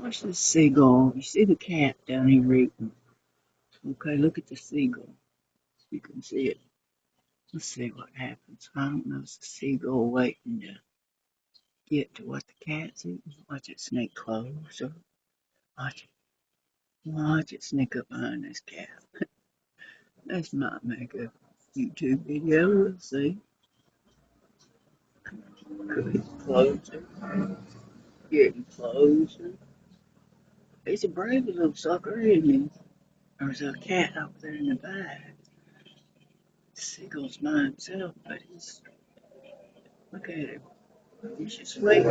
Watch the seagull. You see the cat down here eating. Okay, look at the seagull. You can see it. Let's see what happens. I don't know. It's the seagull waiting to get to what the cat's eating. Watch it sneak closer. Watch it. Watch it sneak up behind this cat. This might make a YouTube video. We'll see. Getting closer. Getting closer. He's a brave little sucker, isn't he? There's a cat up there in the back. The seagull's by himself, but look at him. He's just waiting.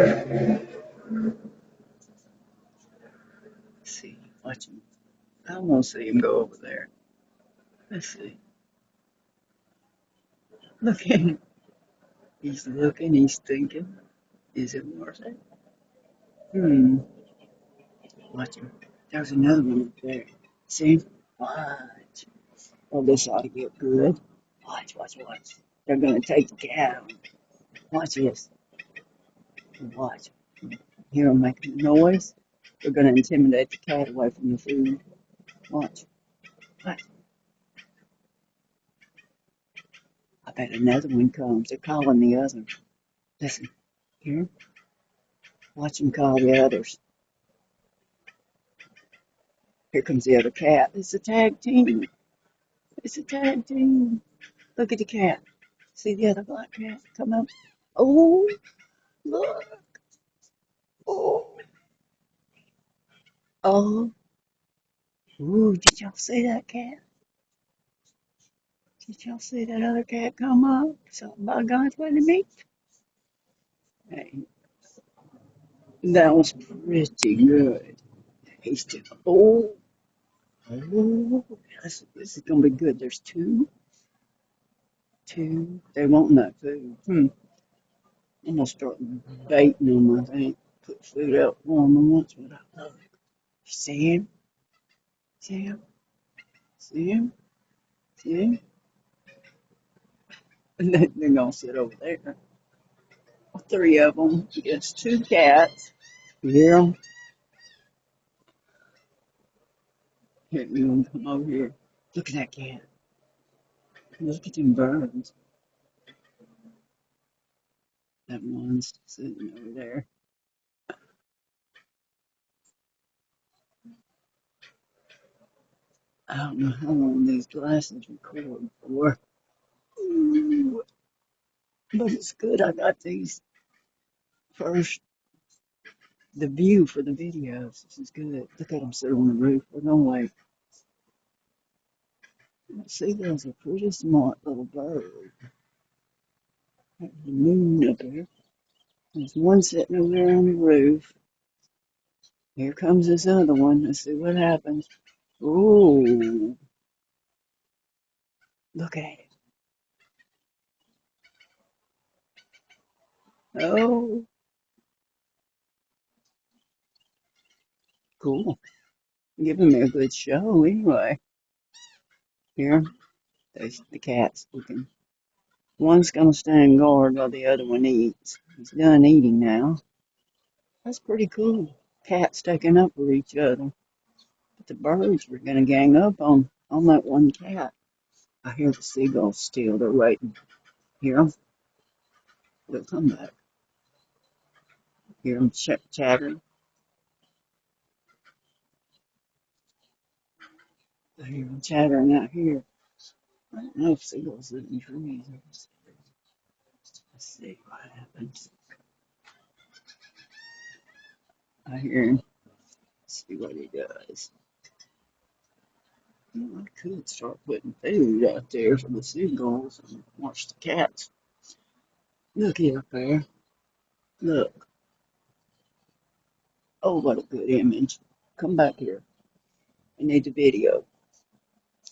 Let's see, watch him. I want to see him go over there. Let's see. Look at him. He's looking, he's thinking. Is it worth it? Hmm. Watch him. There's another one up there. See? Watch. Oh, this ought to get good. Watch, watch, watch. They're going to take the cat. Watch this. Watch. Hear them making noise? They're going to intimidate the cat away from the food. Watch. Watch. I bet another one comes. They're calling the other. Listen. Here. Watch them call the others. Here comes the other cat. It's a tag team. It's a tag team. Look at the cat. See the other black cat come up? Oh, look. Oh, oh. Ooh, did y'all see that cat? Did y'all see that other cat come up? Something about God's way to meet. Hey, that was pretty good. He's just, oh, this is going to be good. There's two. They want that food. I'm going to start baiting them, I think. Put food out for them once. What I love. See him? See him? See him? See him? And then they're going to sit over there. Three of them against two cats. You hear them? Here, you want to come over here. Look at that cat. Look at them birds. That one's sitting over there. I don't know how long these glasses record for. Ooh, but it's good I got these first. The view for the videos. This is good. Look at them sit on the roof. We're going to wait. Seagulls are pretty smart little bird. There's the moon up there. There's one sitting over there on the roof. Here comes this other one. Let's see what happens. Ooh, look at it. Oh, cool. Giving me a good show anyway. Here, there's the cats looking. One's gonna stand guard while the other one eats. He's done eating now. That's pretty cool. Cats taking up for each other. But the birds were gonna gang up on that one cat. I hear the seagulls still. They're waiting. Hear them? They'll come back. Hear them chattering. I hear them chattering out here. I don't know if seagulls live in trees. Let's see what happens. I hear him. See what he does. I could start putting food out there for the seagulls and watch the cats. Look here, up there. Look. Oh, what a good image. Come back here. I need the video.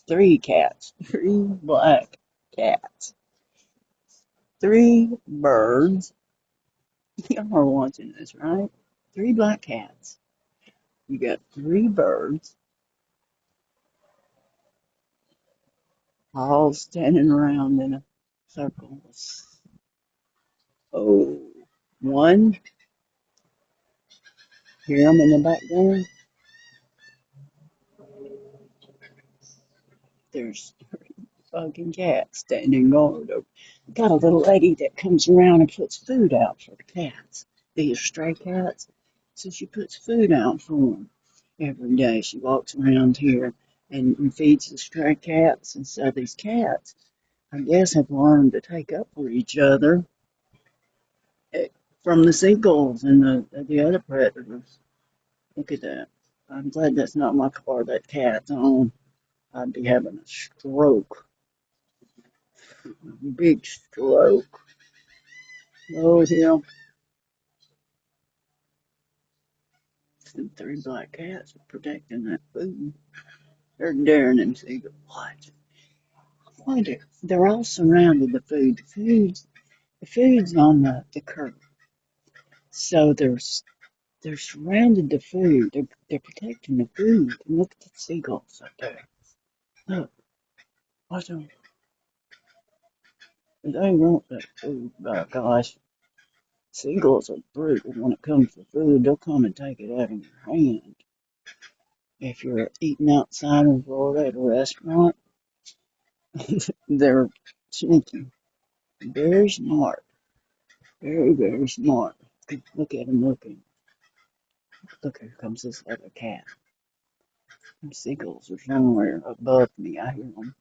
Three cats. Three black cats. Three birds. Y'all are watching this, right? Three black cats. You got three birds all standing around in a circle. Oh, one Hear them in the background? There's fucking cats standing guard over. Got a little lady that comes around and puts food out for the cats. These are stray cats. So she puts food out for them every day. She walks around here and feeds the stray cats. And so these cats, I guess, have learned to take up for each other eh, from the seagulls and the other predators. Look at that. I'm glad that's not my car that cat's on. I'd be having a stroke, a big stroke. Oh, hell. Them three black cats are protecting that food. They're daring them seagulls. What? Why they're all surrounded the food. The food's on the curb. So they're surrounded the food. They're protecting the food. And look at the seagulls up there. Look, watch them. They want that food. By gosh, seagulls are brutal when it comes to food. They'll come and take it out of your hand. If you're eating outside in Florida at a restaurant, they're sneaky. Very smart. Very, very smart. Look at him looking. Look, here comes this other cat. Them seagulls are somewhere above me. I hear them.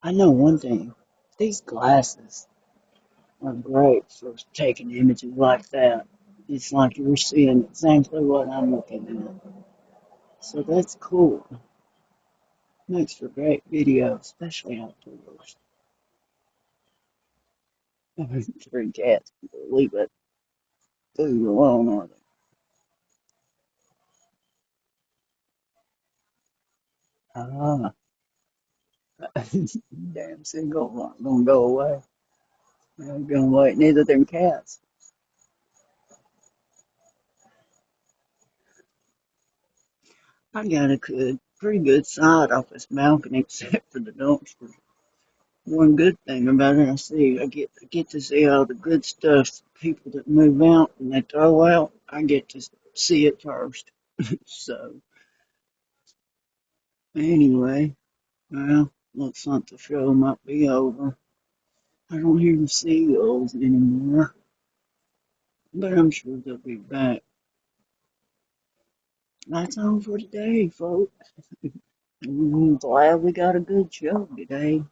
I know one thing. These glasses are great for taking images like that. It's like you're seeing exactly what I'm looking at. So that's cool. Makes for great video, especially outdoors. Three cats. Leave that food alone, are they? Ah, damn seagulls aren't gonna go away. They're gonna wait. Neither them cats. I got a pretty good sight off this balcony, except for the dumpsters. One good thing about it, I get to see all the good stuff. People that move out and they throw out, I get to see it first. So anyway, well, looks like the show might be over. I don't hear the seagulls anymore, but I'm sure they'll be back. That's all for today, folks. I'm glad we got a good show today.